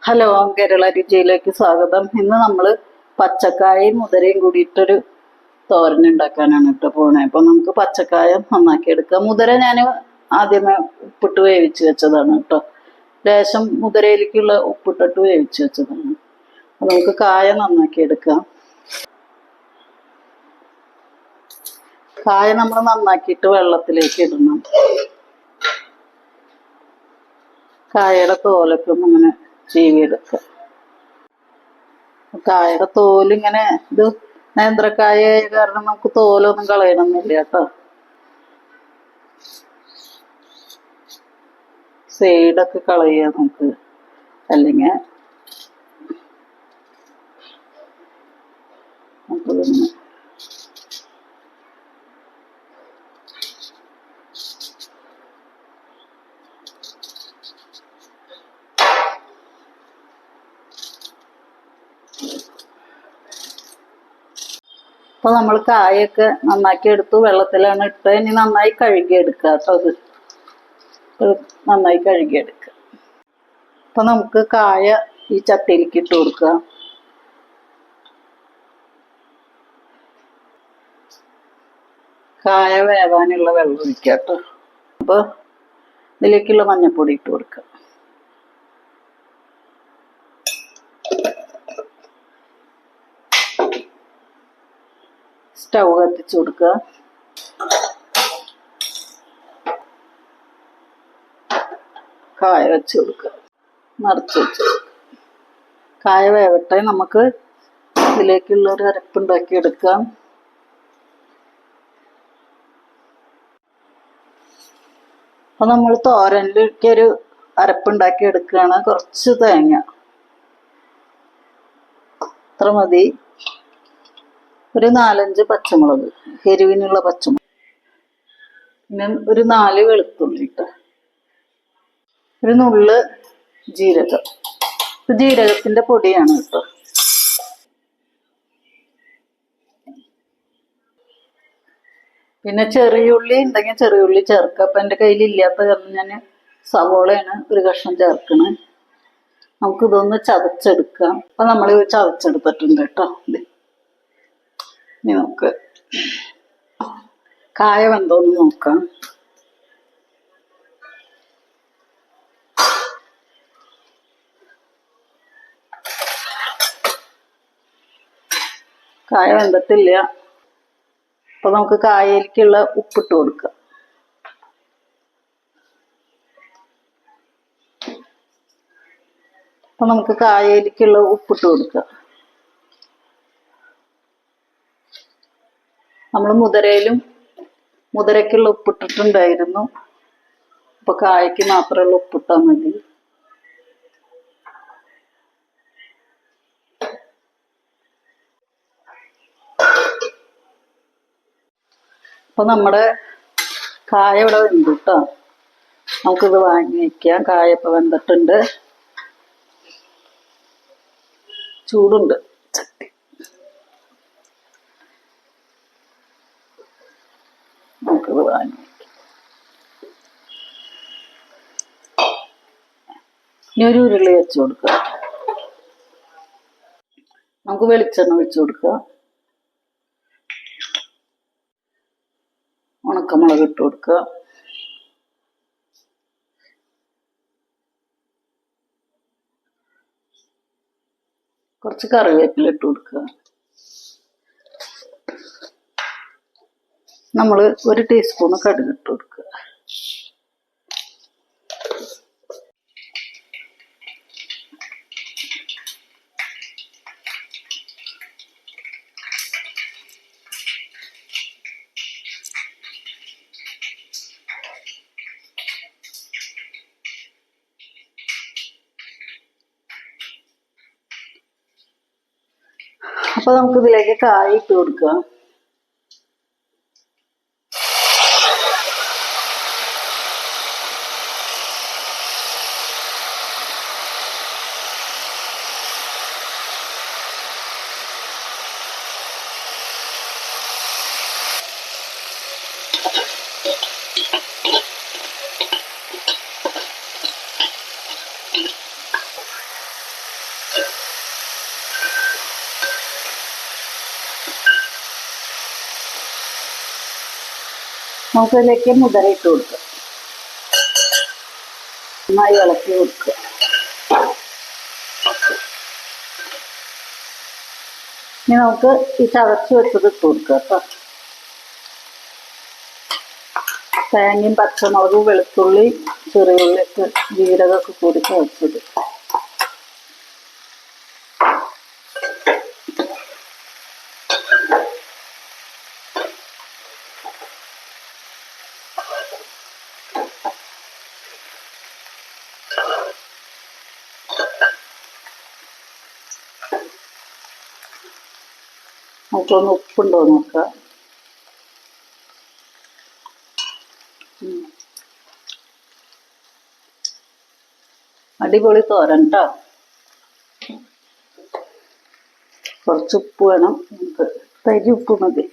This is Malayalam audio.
ഹലോ, കേരള രുചിയിലേക്ക് സ്വാഗതം. ഇന്ന് നമ്മൾ പച്ചക്കായയും മുതിരയും കൂടിയിട്ടൊരു തോരൻ ഉണ്ടാക്കാനാണ് പോണേ. അപ്പൊ നമുക്ക് പച്ചക്കായ നന്നാക്കി എടുക്കാം. മുതിര ഞാൻ ആദ്യമേ ഉപ്പിട്ട് വേവിച്ച് വെച്ചതാണ് കേട്ടോ. ലേശം മുതിരയിലേക്കുള്ള ഉപ്പിട്ടിട്ട് വേവിച്ച് വെച്ചതാണ്. അപ്പൊ നമുക്ക് കായ നന്നാക്കി എടുക്കാം. കായ നമ്മൾ നന്നാക്കിയിട്ട് വെള്ളത്തിലേക്ക് ഇടണം. കായയുടെ തോലൊക്കെ ഇങ്ങനെ ചീവിയെടുക്കുക. കായയുടെ തോലിങ്ങനെ ഇത് നേന്ത്രക്കായ കാരണം നമുക്ക് തോലൊന്നും കളയണമെന്നില്ല കേട്ടോ. സൈഡൊക്കെ കളയുക നമുക്ക്, അല്ലെങ്കിൽ നമുക്കിതൊന്ന് അപ്പൊ നമ്മൾ കായൊക്കെ നന്നാക്കി എടുത്തു. വെള്ളത്തിലാണ് ഇട്ട്. ഇനി നന്നായി കഴുകിയെടുക്കുക കേട്ടോ. അത് നന്നായി കഴുകിയെടുക്കുക. അപ്പൊ നമുക്ക് കായ ഈ ചട്ടിയിലേക്ക് ഇട്ട് കൊടുക്കുക. കായ വേവാനുള്ള വെള്ളം ഒഴിക്കുക കേട്ടോ. അപ്പൊ ഇതിലേക്കുള്ള മഞ്ഞൾപ്പൊടി ഇട്ട് കൊടുക്കുക. സ്റ്റൗ കത്തിച്ചു കൊടുക്കുക. കായ വെച്ച് കൊടുക്കുക. നിറച്ച് വെച്ച് കൊടുക്കുക. കായ വേവട്ടെ. നമുക്ക് ഇതിലേക്കുള്ളൊരു അരപ്പുണ്ടാക്കി എടുക്കാം. അപ്പൊ നമ്മൾ തോരനിലേക്ക് ഒരു അരപ്പുണ്ടാക്കി എടുക്കുകയാണ്. കുറച്ച് തേങ്ങ, അത്ര മതി. ഒരു 4-5 പച്ചമുളക്, എരിവിനുള്ള പച്ചമുളക്, പിന്നെ ഒരു 4 വെളുത്തുള്ളി ഇട്ട്, ഒരു നുള്ള് ജീരകം. ജീരകത്തിന്റെ പൊടിയാണ് കേട്ടോ. പിന്നെ ചെറിയുള്ളി ഉണ്ടെങ്കിൽ ചെറിയുള്ളി ചേർക്കുക. അപ്പൊ എൻ്റെ കയ്യിൽ ഇല്ലാത്ത കാരണം ഞാൻ സവോളയാണ് ഒരു കഷ്ണം ചേർക്കണേ. നമുക്കിതൊന്ന് ചതച്ചെടുക്കാം. അപ്പൊ നമ്മൾ ചതച്ചെടുത്തിട്ടുണ്ട് കേട്ടോ. ഇനി നമുക്ക് കായ വെന്തോന്ന് നോക്കാം. കായ വെന്തിട്ടില്ല. അപ്പൊ നമുക്ക് കായയിലേക്കുള്ള ഉപ്പിട്ട് കൊടുക്കാം. അപ്പൊ നമുക്ക് കായയിലേക്കുള്ള ഉപ്പിട്ട് കൊടുക്കാം. നമ്മൾ മുതിരയ്ക്കുള്ള ഉപ്പിട്ടിട്ടുണ്ടായിരുന്നു. അപ്പൊ കായക്ക് മാത്രമുള്ള ഉപ്പിട്ടാൽ മതി. അപ്പൊ നമ്മുടെ കായ ഇവിടെ വെന്തു കേട്ടോ. നമുക്കിത് വാങ്ങി വയ്ക്കാം. കായ ഇപ്പൊ വെന്തിട്ടുണ്ട്. ചൂടുണ്ട് ചട്ടി. നമുക്കിത് വാങ്ങി വയ്ക്കാം. ഇനി ഒരു ഉരുളി വെച്ച് കൊടുക്കുക. നമുക്ക് വെളിച്ചെണ്ണ ഒഴിച്ചു കൊടുക്കുക. ഉണക്കമുളക് ഇട്ട് കൊടുക്കുക. കുറച്ച് കറിവേപ്പില ഇട്ട് കൊടുക്കുക. നമ്മൾ 1 ടീസ്പൂൺ കടുക് ഇട്ട് കൊടുക്കുക. അപ്പൊ നമുക്ക് ഇതിലേക്ക് കായ ഇട്ട് കൊടുക്കുക. നമുക്കതിലേക്ക് മുതിര ഇട്ട് കൊടുക്കാം. നന്നായി ഇളക്കി കൊടുക്കുക. ഇനി നമുക്ക് ഈ ചതച്ച് വെച്ചത് ഇട്ട് കൊടുക്കുക കേട്ടോ. തേങ്ങയും പച്ചമുളകും വെളുത്തുള്ളി ചെറിയുള്ളിയൊക്കെ ജീരകമൊക്കെ കൂടി ചതച്ചത്. നമുക്കൊന്ന് ഉപ്പുണ്ടോ നോക്കാം. അടിപൊളി തോരൻ കേട്ടോ. കുറച്ച് ഉപ്പ് വേണം നമുക്ക്. തരി ഉപ്പ് മതി.